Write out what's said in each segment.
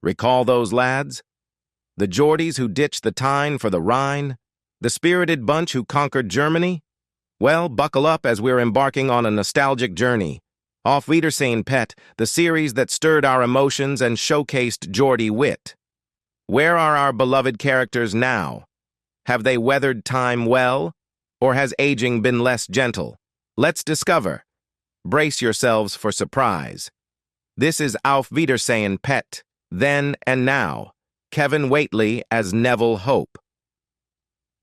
Recall those lads? The Geordies who ditched the Tyne for the Rhine? The spirited bunch who conquered Germany? Well, buckle up as we're embarking on a nostalgic journey. Auf Wiedersehen, Pet, the series that stirred our emotions and showcased Geordie wit. Where are our beloved characters now? Have they weathered time well? Or has aging been less gentle? Let's discover. Brace yourselves for surprise. This is Auf Wiedersehen, Pet, Then and Now. Kevin Whatley as Neville Hope.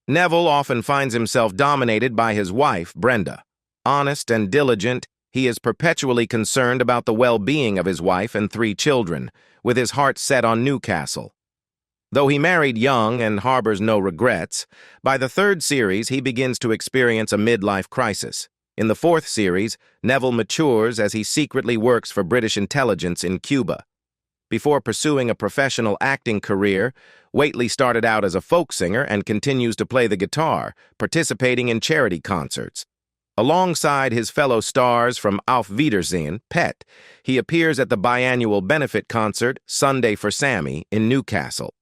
Neville often finds himself dominated by his wife, Brenda. Honest and diligent, he is perpetually concerned about the well-being of his wife and 3 children, with his heart set on Newcastle. Though he married young and harbors no regrets, by the 3rd series he begins to experience a midlife crisis. In the 4th series, Neville matures as he secretly works for British intelligence in Cuba. Before pursuing a professional acting career, Whatley started out as a folk singer and continues to play the guitar, participating in charity concerts. Alongside his fellow stars from Auf Wiedersehen, Pet, he appears at the biannual benefit concert Sunday for Sammy in Newcastle.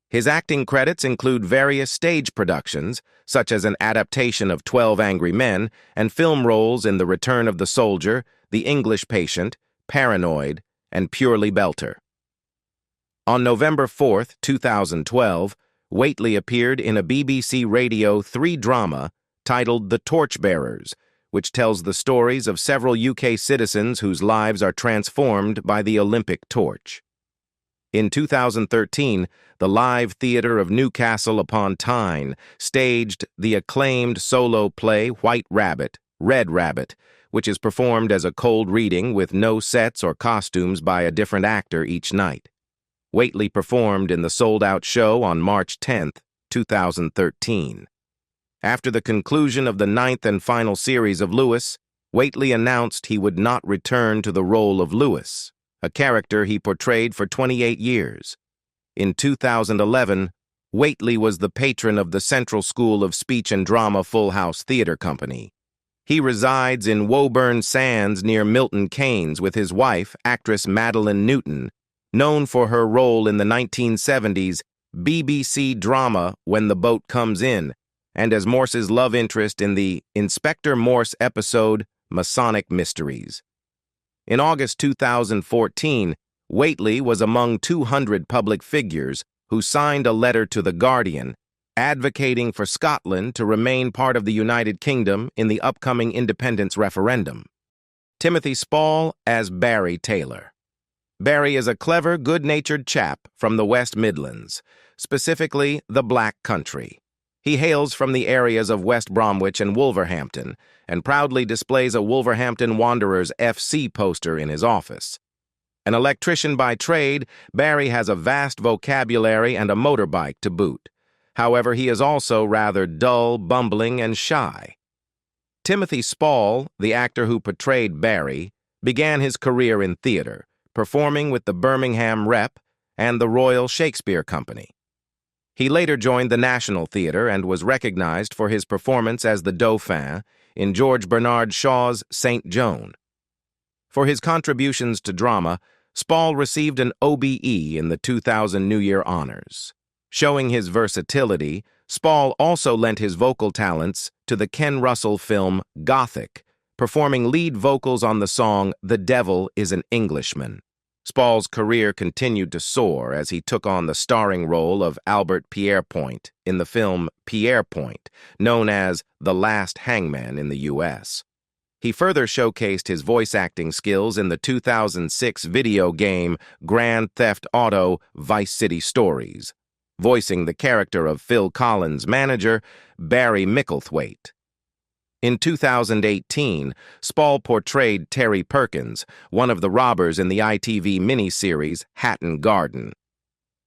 His acting credits include various stage productions, such as an adaptation of 12 Angry Men, and film roles in The Return of the Soldier, The English Patient, Paranoid, and Purely Belter. On November 4, 2012, Whatley appeared in a BBC Radio 3 drama titled The Torchbearers, which tells the stories of several UK citizens whose lives are transformed by the Olympic torch. In 2013, the Live Theatre of Newcastle upon Tyne staged the acclaimed solo play White Rabbit, Red Rabbit, which is performed as a cold reading with no sets or costumes by a different actor each night. Whatley performed in the sold-out show on March 10, 2013. After the conclusion of the 9th and final series of Lewis, Whatley announced he would not return to the role of Lewis, a character he portrayed for 28 years. In 2011, Whatley was the patron of the Central School of Speech and Drama Full House Theatre Company. He resides in Woburn Sands near Milton Keynes with his wife, actress Madeline Newton, known for her role in the 1970s BBC drama When the Boat Comes In, and as Morse's love interest in the Inspector Morse episode Masonic Mysteries. In August 2014, Whatley was among 200 public figures who signed a letter to The Guardian advocating for Scotland to remain part of the United Kingdom in the upcoming independence referendum. Timothy Spall as Barry Taylor. Barry is a clever, good-natured chap from the West Midlands, specifically the Black Country. He hails from the areas of West Bromwich and Wolverhampton, and proudly displays a Wolverhampton Wanderers FC poster in his office. An electrician by trade, Barry has a vast vocabulary and a motorbike to boot. However, he is also rather dull, bumbling, and shy. Timothy Spall, the actor who portrayed Barry, began his career in theater, performing with the Birmingham Rep and the Royal Shakespeare Company. He later joined the National Theatre and was recognized for his performance as the Dauphin in George Bernard Shaw's St. Joan. For his contributions to drama, Spall received an OBE in the 2000 New Year Honors. Showing his versatility, Spall also lent his vocal talents to the Ken Russell film Gothic, performing lead vocals on the song The Devil is an Englishman. Spall's career continued to soar as he took on the starring role of Albert Pierrepoint in the film Pierrepoint, known as The Last Hangman in the U.S. He further showcased his voice acting skills in the 2006 video game Grand Theft Auto Vice City Stories, voicing the character of Phil Collins' manager, Barry Micklethwaite. In 2018, Spall portrayed Terry Perkins, one of the robbers in the ITV miniseries Hatton Garden.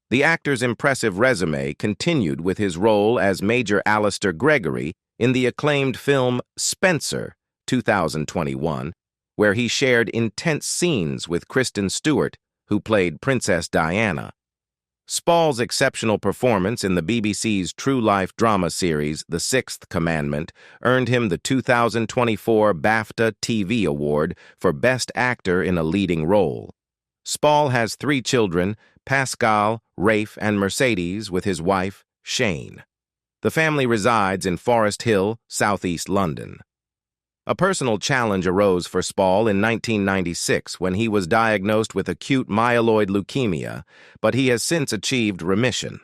The actor's impressive resume continued with his role as Major Alistair Gregory in the acclaimed film Spencer, 2021, where he shared intense scenes with Kristen Stewart, who played Princess Diana. Spall's exceptional performance in the BBC's true-life drama series The Sixth Commandment earned him the 2024 BAFTA TV Award for Best Actor in a Leading Role. Spall has 3 children, Pascal, Rafe, and Mercedes with his wife, Shane. The family resides in Forest Hill, southeast London. A personal challenge arose for Spall in 1996 when he was diagnosed with acute myeloid leukemia, but he has since achieved remission.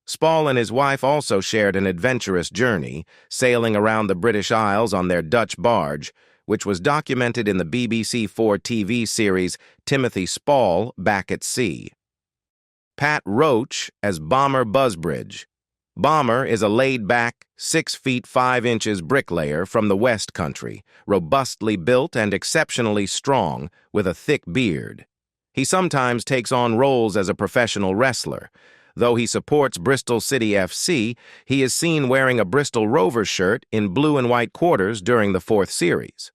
Spall and his wife also shared an adventurous journey, sailing around the British Isles on their Dutch barge, which was documented in the BBC4 TV series Timothy Spall, Back at Sea. Pat Roach as Bomber Busbridge. Bomber is a laid-back, 6 feet 5 inches bricklayer from the West Country, robustly built and exceptionally strong, with a thick beard. He sometimes takes on roles as a professional wrestler. Though he supports Bristol City FC, he is seen wearing a Bristol Rovers shirt in blue and white quarters during the 4th series.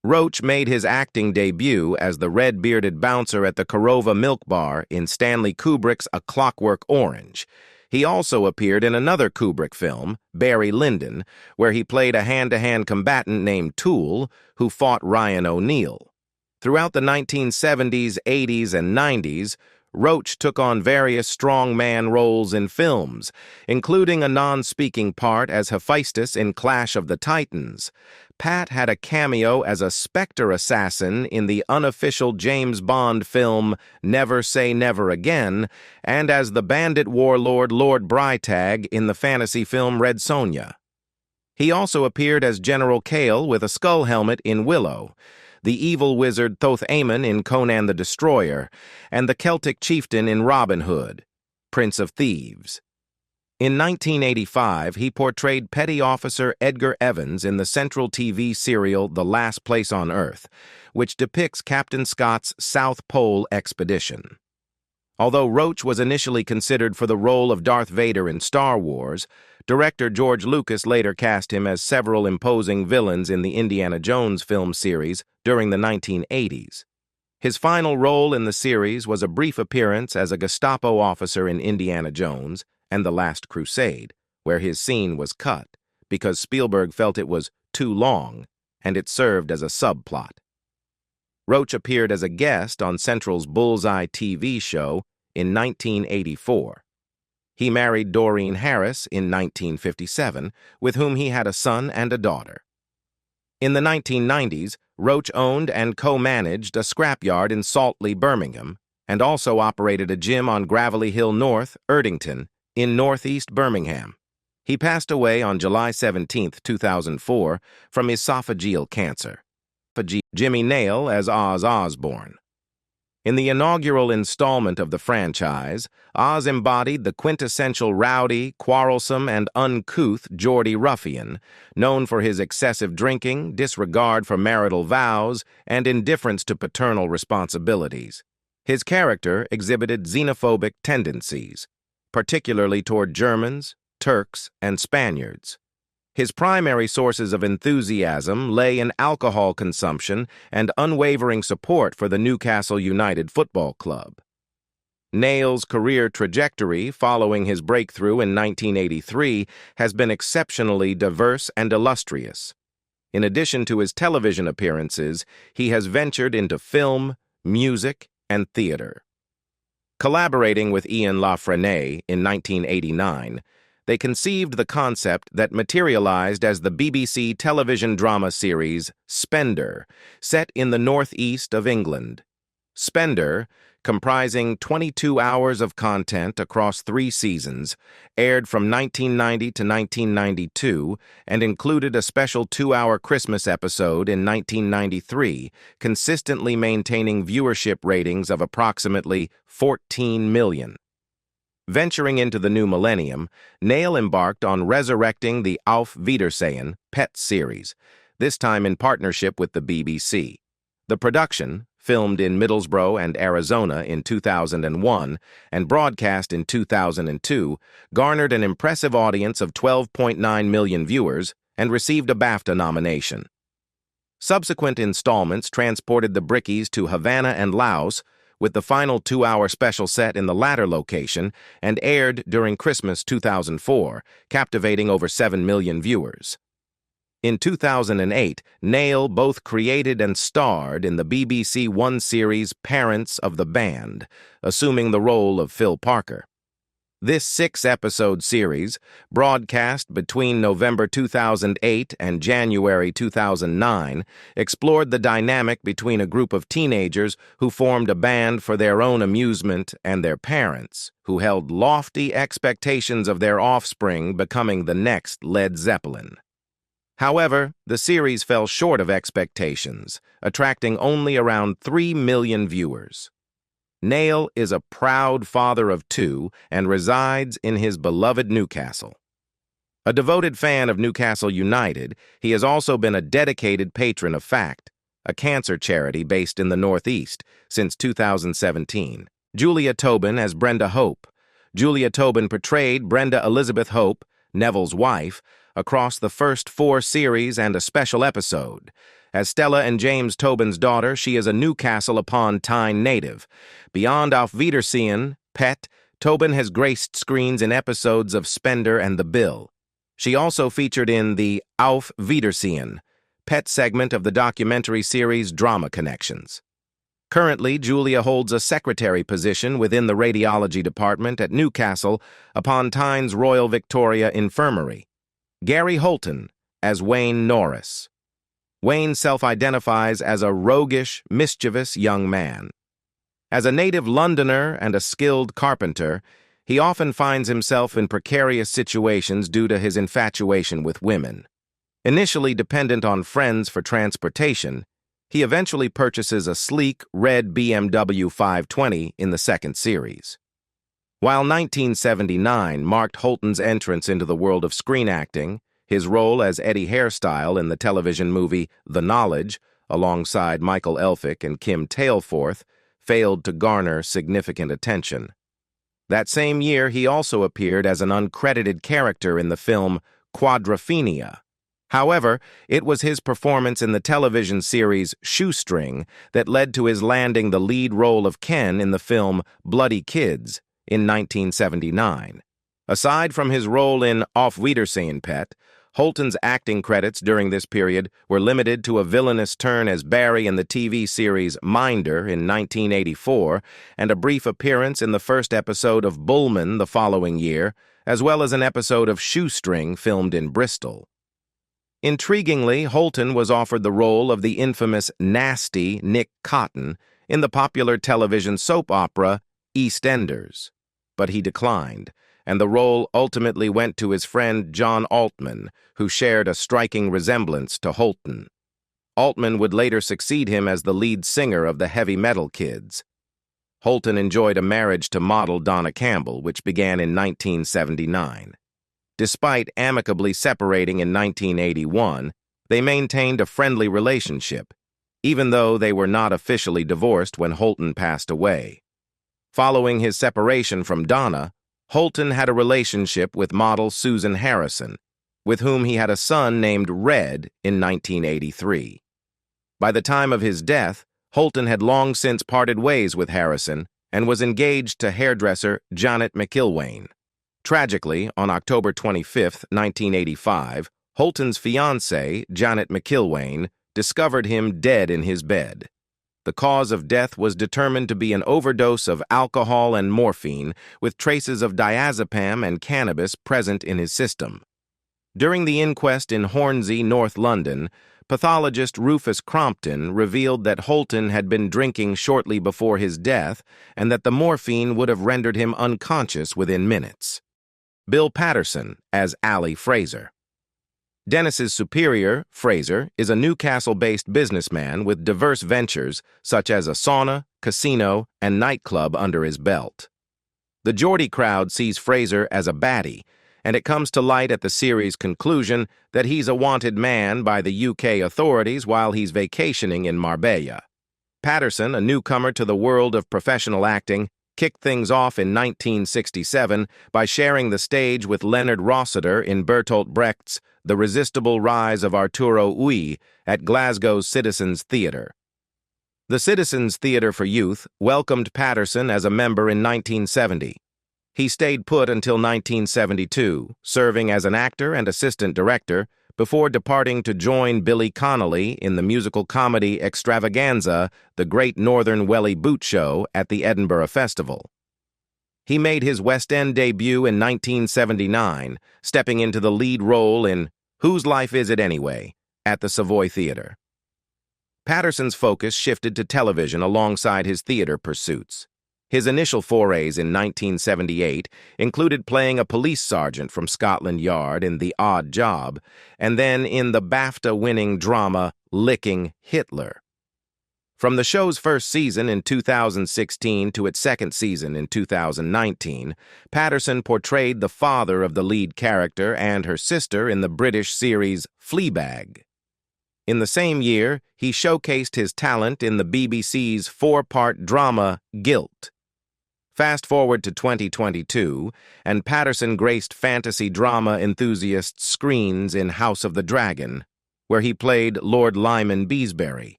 Roach made his acting debut as the red-bearded bouncer at the Korova Milk Bar in Stanley Kubrick's A Clockwork Orange. He also appeared in another Kubrick film, Barry Lyndon, where he played a hand-to-hand combatant named Tool, who fought Ryan O'Neal. Throughout the 1970s, 80s, and 90s, Roach took on various strongman roles in films, including a non-speaking part as Hephaestus in Clash of the Titans. Pat had a cameo as a Spectre assassin in the unofficial James Bond film Never Say Never Again, and as the bandit warlord Lord Brightag in the fantasy film Red Sonja. He also appeared as General Kale with a skull helmet in Willow, the evil wizard Thoth-Amon in Conan the Destroyer, and the Celtic chieftain in Robin Hood, Prince of Thieves. In 1985, he portrayed Petty Officer Edgar Evans in the Central TV serial The Last Place on Earth, which depicts Captain Scott's South Pole expedition. Although Roach was initially considered for the role of Darth Vader in Star Wars, director George Lucas later cast him as several imposing villains in the Indiana Jones film series during the 1980s. His final role in the series was a brief appearance as a Gestapo officer in Indiana Jones and The Last Crusade, where his scene was cut because Spielberg felt it was too long and it served as a subplot. Roach appeared as a guest on Central's Bullseye TV show in 1984. He married Doreen Harris in 1957, with whom he had a son and a daughter. In the 1990s, Roach owned and co-managed a scrapyard in Saltley, Birmingham, and also operated a gym on Gravelly Hill North, Erdington, in northeast Birmingham. He passed away on July 17, 2004, from esophageal cancer. Jimmy Nail as Oz Osborne. In the inaugural installment of the franchise, Oz embodied the quintessential rowdy, quarrelsome, and uncouth Geordie ruffian, known for his excessive drinking, disregard for marital vows, and indifference to paternal responsibilities. His character exhibited xenophobic tendencies, particularly toward Germans, Turks, and Spaniards. His primary sources of enthusiasm lay in alcohol consumption and unwavering support for the Newcastle United Football Club. Nail's career trajectory following his breakthrough in 1983 has been exceptionally diverse and illustrious. In addition to his television appearances, he has ventured into film, music, and theater. Collaborating with Ian Lafreniere in 1989, they conceived the concept that materialized as the BBC television drama series Spender, set in the northeast of England. Spender, comprising 22 hours of content across 3 seasons, aired from 1990 to 1992 and included a special 2-hour Christmas episode in 1993, consistently maintaining viewership ratings of approximately 14 million. Venturing into the new millennium, Nail embarked on resurrecting the Auf Wiedersehen pet series, this time in partnership with the BBC. The production, filmed in Middlesbrough and Arizona in 2001 and broadcast in 2002, garnered an impressive audience of 12.9 million viewers and received a BAFTA nomination. Subsequent installments transported the Brickies to Havana and Laos, with the final 2-hour special set in the latter location, and aired during Christmas 2004, captivating over 7 million viewers. In 2008, Noel both created and starred in the BBC One series Parents of the Band, assuming the role of Phil Parker. This 6-episode series, broadcast between November 2008 and January 2009, explored the dynamic between a group of teenagers who formed a band for their own amusement and their parents, who held lofty expectations of their offspring becoming the next Led Zeppelin. However, the series fell short of expectations, attracting only around 3 million viewers. Noel is a proud father of 2 and resides in his beloved Newcastle. A devoted fan of Newcastle United, he has also been a dedicated patron of FACT, a cancer charity based in the Northeast, since 2017. Julia Tobin as Brenda Hope. Julia Tobin portrayed Brenda Elizabeth Hope, Neville's wife, across the first 4 series and a special episode. As Stella and James Tobin's daughter, she is a Newcastle-upon-Tyne native. Beyond Auf Wiedersehen, Pet, Tobin has graced screens in episodes of Spender and the Bill. She also featured in the Auf Wiedersehen, Pet segment of the documentary series Drama Connections. Currently, Julia holds a secretary position within the radiology department at Newcastle upon Tyne's Royal Victoria Infirmary. Gary Holton as Wayne Norris. Wayne self-identifies as a roguish, mischievous young man. As a native Londoner and a skilled carpenter, he often finds himself in precarious situations due to his infatuation with women. Initially dependent on friends for transportation, he eventually purchases a sleek red BMW 520 in the second series. While 1979 marked Holton's entrance into the world of screen acting, his role as Eddie Hairstyle in the television movie The Knowledge, alongside Michael Elphick and Kim Tailforth, failed to garner significant attention. That same year, he also appeared as an uncredited character in the film Quadrophenia. However, it was his performance in the television series Shoestring that led to his landing the lead role of Ken in the film Bloody Kids in 1979. Aside from his role in Auf Wiedersehen, Pet, Holton's acting credits during this period were limited to a villainous turn as Barry in the TV series Minder in 1984 and a brief appearance in the first episode of Bullman the following year, as well as an episode of Shoestring filmed in Bristol. Intriguingly, Holton was offered the role of the infamous nasty Nick Cotton in the popular television soap opera EastEnders, but he declined, and the role ultimately went to his friend John Altman, who shared a striking resemblance to Holton. Altman would later succeed him as the lead singer of the Heavy Metal Kids. Holton enjoyed a marriage to model Donna Campbell, which began in 1979. Despite amicably separating in 1981, they maintained a friendly relationship, even though they were not officially divorced when Holton passed away. Following his separation from Donna, Holton had a relationship with model Susan Harrison, with whom he had a son named Red in 1983. By the time of his death, Holton had long since parted ways with Harrison and was engaged to hairdresser Janet McIlwaine. Tragically, on October 25, 1985, Holton's fiancée, Janet McIlwaine, discovered him dead in his bed. The cause of death was determined to be an overdose of alcohol and morphine, with traces of diazepam and cannabis present in his system. During the inquest in Hornsey, North London, pathologist Rufus Crompton revealed that Holton had been drinking shortly before his death and that the morphine would have rendered him unconscious within minutes. Bill Paterson as Ali Fraser. Dennis's superior, Fraser, is a Newcastle-based businessman with diverse ventures such as a sauna, casino, and nightclub under his belt. The Geordie crowd sees Fraser as a baddie, and it comes to light at the series' conclusion that he's a wanted man by the UK authorities while he's vacationing in Marbella. Paterson, a newcomer to the world of professional acting, kicked things off in 1967 by sharing the stage with Leonard Rossiter in Bertolt Brecht's The Resistible Rise of Arturo Ui at Glasgow's Citizens Theatre. The Citizens Theatre for Youth welcomed Paterson as a member in 1970. He stayed put until 1972, serving as an actor and assistant director before departing to join Billy Connolly in the musical comedy extravaganza The Great Northern Welly Boot Show at the Edinburgh Festival. He made his West End debut in 1979, stepping into the lead role in Whose Life Is It Anyway? At the Savoy Theatre. Paterson's focus shifted to television alongside his theater pursuits. His initial forays in 1978 included playing a police sergeant from Scotland Yard in The Odd Job, and then in the BAFTA-winning drama Licking Hitler. From the show's first season in 2016 to its second season in 2019, Paterson portrayed the father of the lead character and her sister in the British series Fleabag. In the same year, he showcased his talent in the BBC's four-part drama Guilt. Fast forward to 2022, and Paterson graced fantasy drama enthusiasts' screens in House of the Dragon, where he played Lord Lyman Beesbury.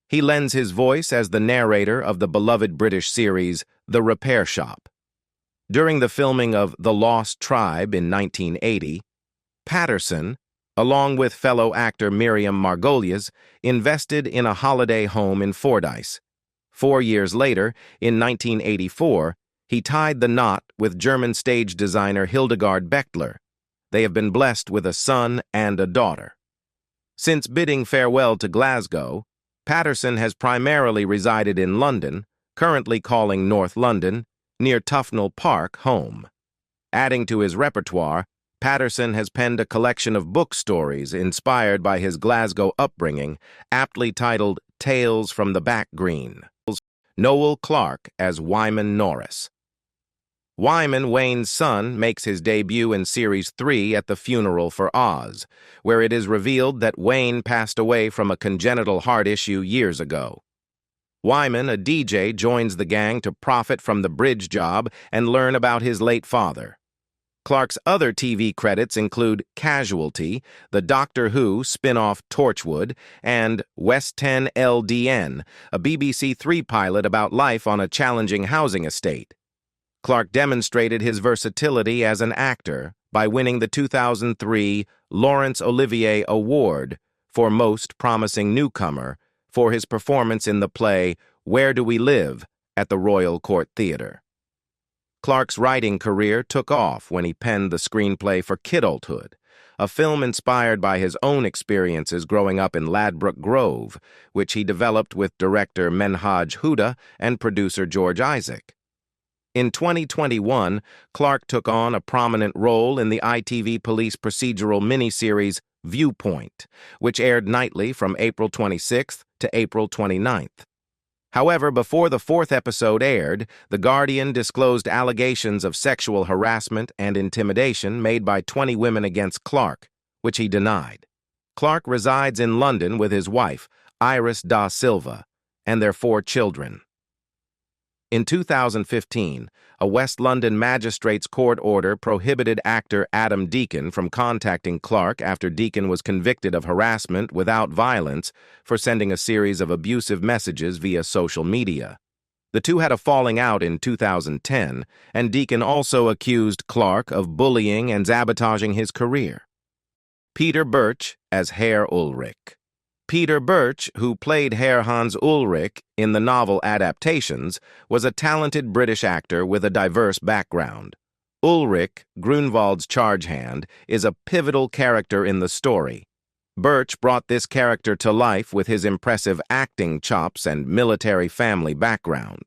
He lends his voice as the narrator of the beloved British series The Repair Shop. During the filming of The Lost Tribe in 1980, Paterson, along with fellow actor Miriam Margolies, invested in a holiday home in Fordyce. 4 years later, in 1984, he tied the knot with German stage designer Hildegard Bechtler. They have been blessed with a son and a daughter. Since bidding farewell to Glasgow, Paterson has primarily resided in London, currently calling North London, near Tufnell Park, home. Adding to his repertoire, Paterson has penned a collection of book stories inspired by his Glasgow upbringing, aptly titled Tales from the Back Green. Noel Clarke as Wyman Norris. Wyman, Wayne's son, makes his debut in Series 3 at the Funeral for Oz, where it is revealed that Wayne passed away from a congenital heart issue years ago. Wyman, a DJ, joins the gang to profit from the bridge job and learn about his late father. Clarke's other TV credits include Casualty, the Doctor Who spin-off Torchwood, and West 10 LDN, a BBC Three pilot about life on a challenging housing estate. Clarke demonstrated his versatility as an actor by winning the 2003 Laurence Olivier Award for Most Promising Newcomer for his performance in the play Where Do We Live? At the Royal Court Theatre. Clarke's writing career took off when he penned the screenplay for Kidulthood, a film inspired by his own experiences growing up in Ladbroke Grove, which he developed with director Menhaj Huda and producer George Isaac. In 2021, Clarke took on a prominent role in the ITV police procedural miniseries Viewpoint, which aired nightly from April 26th to April 29th. However, before the fourth episode aired, The Guardian disclosed allegations of sexual harassment and intimidation made by 20 women against Clarke, which he denied. Clarke resides in London with his wife, Iris da Silva, and their 4 children. In 2015, a West London magistrate's court order prohibited actor Adam Deacon from contacting Clarke after Deacon was convicted of harassment without violence for sending a series of abusive messages via social media. The two had a falling out in 2010, and Deacon also accused Clarke of bullying and sabotaging his career. Peter Birch as Herr Ulrich. Peter Birch, who played Herr Hans Ulrich in the novel adaptations, was a talented British actor with a diverse background. Ulrich, Grunwald's charge hand, is a pivotal character in the story. Birch brought this character to life with his impressive acting chops and military family background.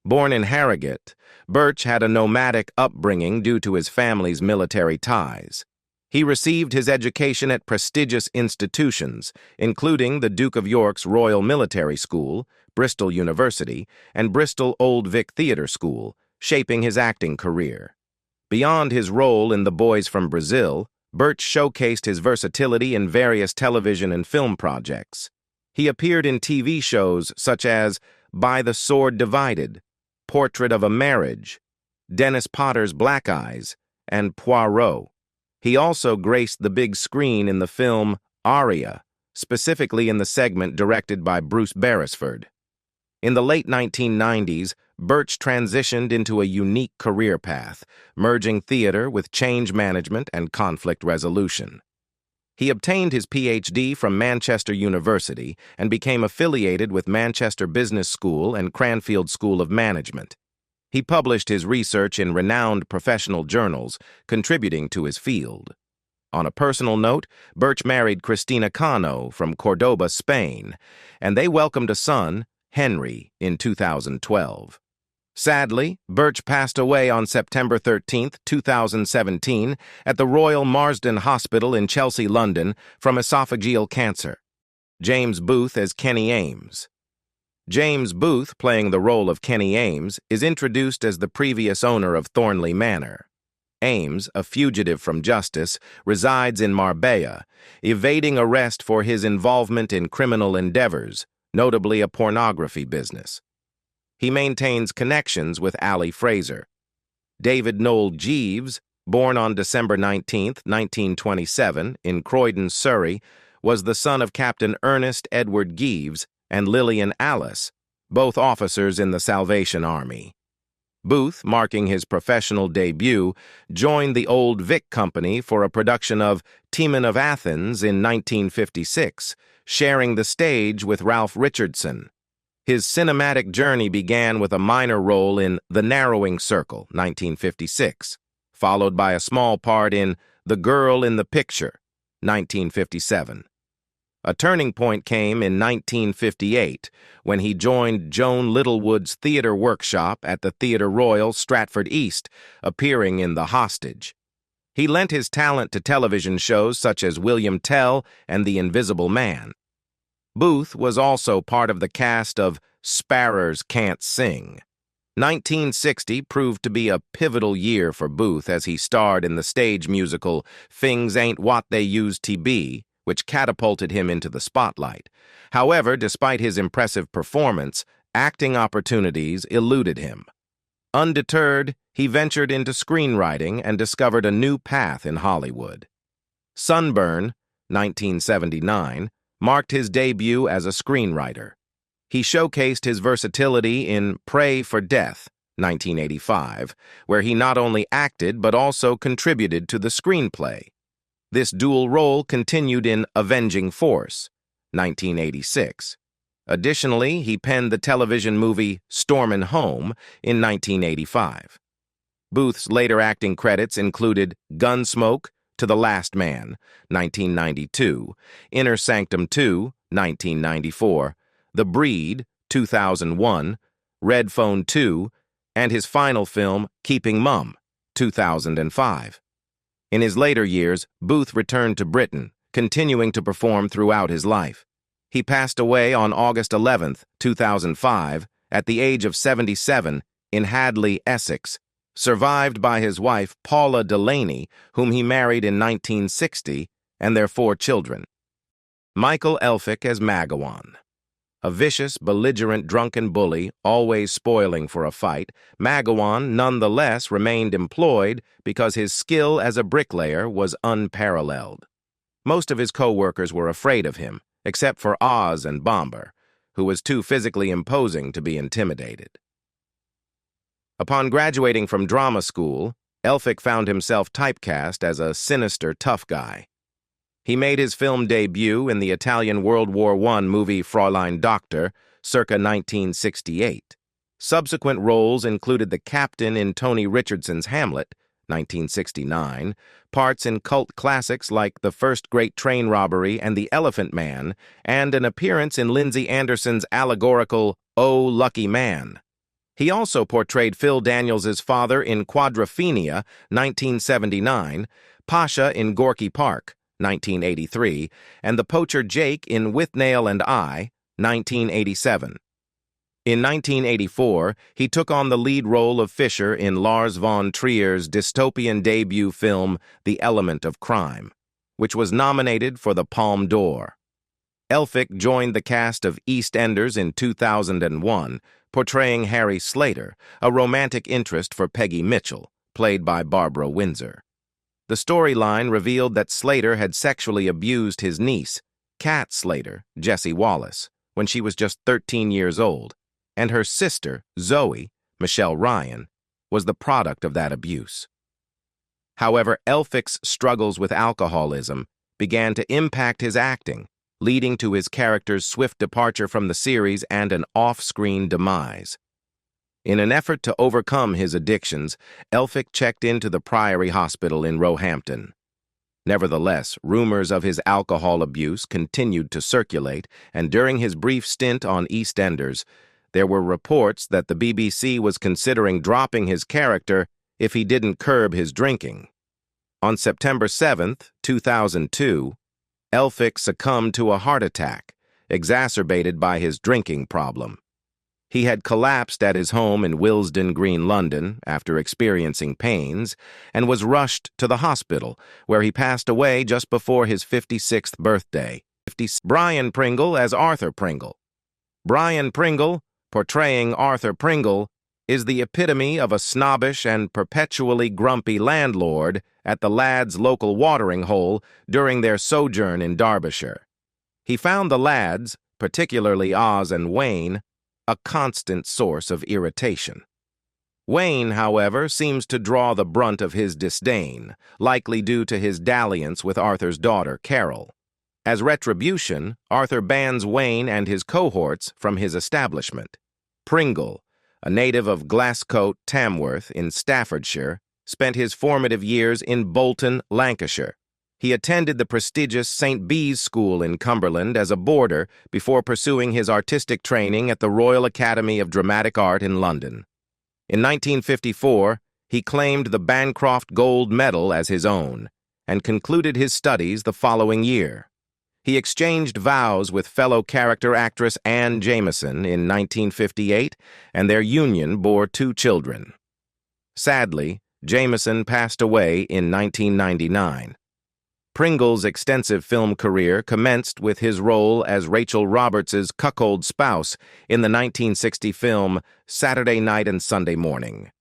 Born in Harrogate, Birch had a nomadic upbringing due to his family's military ties. He received his education at prestigious institutions, including the Duke of York's Royal Military School, Bristol University, and Bristol Old Vic Theatre School, shaping his acting career. Beyond his role in The Boys from Brazil, Birch showcased his versatility in various television and film projects. He appeared in TV shows such as By the Sword Divided, Portrait of a Marriage, Dennis Potter's Black Eyes, and Poirot. He also graced the big screen in the film Aria, specifically in the segment directed by Bruce Beresford. In the late 1990s, Birch transitioned into a unique career path, merging theater with change management and conflict resolution. He obtained his Ph.D. from Manchester University and became affiliated with Manchester Business School and Cranfield School of Management. He published his research in renowned professional journals, contributing to his field. On a personal note, Birch married Cristina Cano from Cordoba, Spain, and they welcomed a son, Henry, in 2012. Sadly, Birch passed away on September 13, 2017, at the Royal Marsden Hospital in Chelsea, London, from esophageal cancer. James Booth as Kenny Ames. James Booth, playing the role of Kenny Ames, is introduced as the previous owner of Thornley Manor. Ames, a fugitive from justice, resides in Marbella, evading arrest for his involvement in criminal endeavors, notably a pornography business. He maintains connections with Ali Fraser. David Noel Jeeves, born on December 19, 1927, in Croydon, Surrey, was the son of Captain Ernest Edward Geeves and Lillian Alice, both officers in the Salvation Army. Booth, marking his professional debut, joined the Old Vic Company for a production of Timon of Athens in 1956, sharing the stage with Ralph Richardson. His cinematic journey began with a minor role in The Narrowing Circle, 1956, followed by a small part in The Girl in the Picture, 1957. A turning point came in 1958 when he joined Joan Littlewood's theater workshop at the Theatre Royal, Stratford East, appearing in The Hostage. He lent his talent to television shows such as William Tell and The Invisible Man. Booth was also part of the cast of Sparrers Can't Sing. 1960 proved to be a pivotal year for Booth as he starred in the stage musical Things Ain't What They Used to Be, which catapulted him into the spotlight. However, despite his impressive performance, acting opportunities eluded him. Undeterred, he ventured into screenwriting and discovered a new path in Hollywood. Sunburn, 1979, marked his debut as a screenwriter. He showcased his versatility in Pray for Death, 1985, where he not only acted but also contributed to the screenplay. This dual role continued in Avenging Force, 1986. Additionally, he penned the television movie Stormin' Home in 1985. Booth's later acting credits included Gunsmoke, To the Last Man, 1992, Inner Sanctum 2, 1994, The Breed, 2001, Red Phone 2, and his final film, Keeping Mum, 2005. In his later years, Booth returned to Britain, continuing to perform throughout his life. He passed away on August 11, 2005, at the age of 77, in Hadley, Essex, survived by his wife Paula Delaney, whom he married in 1960, and their 4 children. Michael Elphick as Magowan. A vicious, belligerent, drunken bully, always spoiling for a fight, Magowan nonetheless remained employed because his skill as a bricklayer was unparalleled. Most of his co-workers were afraid of him, except for Oz and Bomber, who was too physically imposing to be intimidated. Upon graduating from drama school, Elphick found himself typecast as a sinister, tough guy. He made his film debut in the Italian World War I movie Fräulein Doctor, circa 1968. Subsequent roles included the captain in Tony Richardson's Hamlet, 1969, parts in cult classics like The First Great Train Robbery and The Elephant Man, and an appearance in Lindsay Anderson's allegorical Oh, Lucky Man. He also portrayed Phil Daniels's father in Quadrophenia, 1979, Pasha in Gorky Park, 1983, and the poacher Jake in Withnail and I, 1987. In 1984, he took on the lead role of Fisher in Lars von Trier's dystopian debut film The Element of Crime, which was nominated for the Palme d'Or. Elphick joined the cast of EastEnders in 2001, portraying Harry Slater, a romantic interest for Peggy Mitchell, played by Barbara Windsor. The storyline revealed that Slater had sexually abused his niece, Kat Slater, Jessie Wallace, when she was just 13 years old, and her sister, Zoe, Michelle Ryan, was the product of that abuse. However, Elphick's struggles with alcoholism, began to impact his acting, leading to his character's swift departure from the series and an off-screen demise. In an effort to overcome his addictions, Elphick checked into the Priory Hospital in Roehampton. Nevertheless, rumors of his alcohol abuse continued to circulate, and during his brief stint on EastEnders, there were reports that the BBC was considering dropping his character if he didn't curb his drinking. On September 7, 2002, Elphick succumbed to a heart attack, exacerbated by his drinking problem. He had collapsed at his home in Willesden Green, London, after experiencing pains, and was rushed to the hospital, where he passed away just before his 56th birthday. Brian Pringle as Arthur Pringle. Brian Pringle, portraying Arthur Pringle, is the epitome of a snobbish and perpetually grumpy landlord at the lads' local watering hole during their sojourn in Derbyshire. He found the lads, particularly Oz and Wayne, a constant source of irritation. Wayne, however, seems to draw the brunt of his disdain, likely due to his dalliance with Arthur's daughter, Carol. As retribution, Arthur bans Wayne and his cohorts from his establishment. Pringle, a native of Glascote, Tamworth, in Staffordshire, spent his formative years in Bolton, Lancashire. He attended the prestigious St. Bees School in Cumberland as a boarder before pursuing his artistic training at the Royal Academy of Dramatic Art in London. In 1954, he claimed the Bancroft Gold Medal as his own and concluded his studies the following year. He exchanged vows with fellow character actress Anne Jameson in 1958, and their union bore 2 children. Sadly, Jameson passed away in 1999. Pringle's extensive film career commenced with his role as Rachel Roberts's cuckold spouse in the 1960 film Saturday Night and Sunday Morning.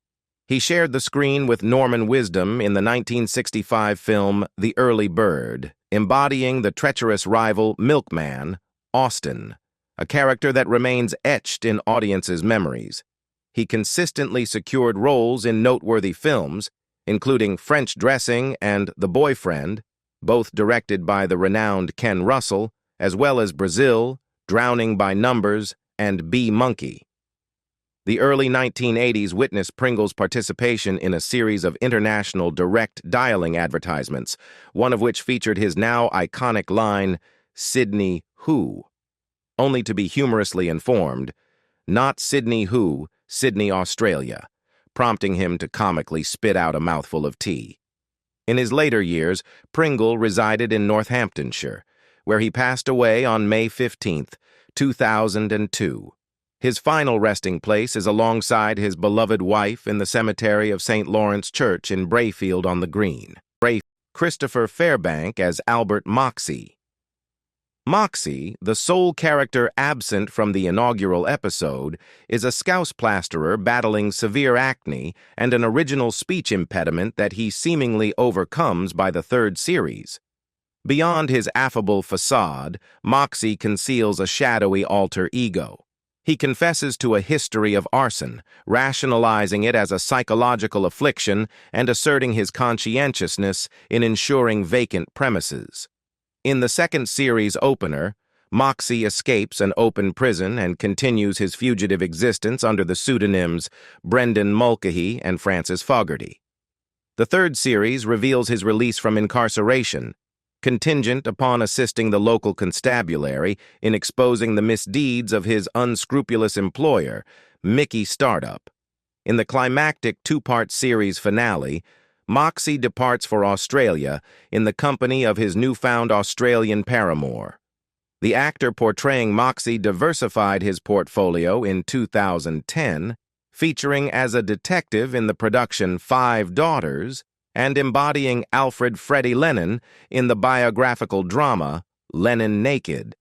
He shared the screen with Norman Wisdom in the 1965 film The Early Bird, embodying the treacherous rival milkman, Austin, a character that remains etched in audiences' memories. He consistently secured roles in noteworthy films, including French Dressing and The Boyfriend, both directed by the renowned Ken Russell, as well as Brazil, Drowning by Numbers, and Bee Monkey. The early 1980s witnessed Pringle's participation in a series of international direct dialing advertisements, one of which featured his now iconic line, "Sydney Who?" only to be humorously informed, "Not Sydney Who, Sydney, Australia," prompting him to comically spit out a mouthful of tea. In his later years, Pringle resided in Northamptonshire, where he passed away on May 15, 2002. His final resting place is alongside his beloved wife in the cemetery of St. Lawrence Church in Brayfield-on-the-Green. Christopher Fairbank as Albert Moxy. Moxy, the sole character absent from the inaugural episode, is a scouse plasterer battling severe acne and an original speech impediment that he seemingly overcomes by the 3rd series. Beyond his affable facade, Moxy conceals a shadowy alter ego. He confesses to a history of arson, rationalizing it as a psychological affliction and asserting his conscientiousness in ensuring vacant premises. In the 2nd series opener, Moxy escapes an open prison and continues his fugitive existence under the pseudonyms Brendan Mulcahy and Francis Fogarty. The 3rd series reveals his release from incarceration, contingent upon assisting the local constabulary in exposing the misdeeds of his unscrupulous employer, Mickey Startup. In the climactic 2-part series finale, Moxy departs for Australia in the company of his newfound Australian paramour. The actor portraying Moxy diversified his portfolio in 2010, featuring as a detective in the production 5 Daughters and embodying Alfred Freddie Lennon in the biographical drama Lennon Naked.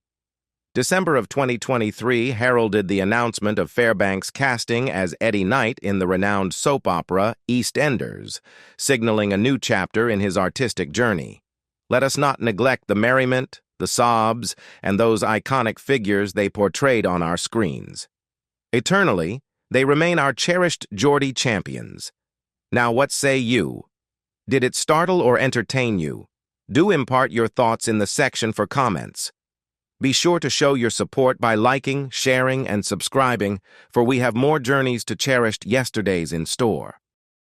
December of 2023 heralded the announcement of Fairbank's casting as Eddie Knight in the renowned soap opera EastEnders, signaling a new chapter in his artistic journey. Let us not neglect the merriment, the sobs, and those iconic figures they portrayed on our screens. Eternally, they remain our cherished Geordie champions. Now what say you? Did it startle or entertain you? Do impart your thoughts in the section for comments. Be sure to show your support by liking, sharing, and subscribing, for we have more journeys to cherished yesterdays in store.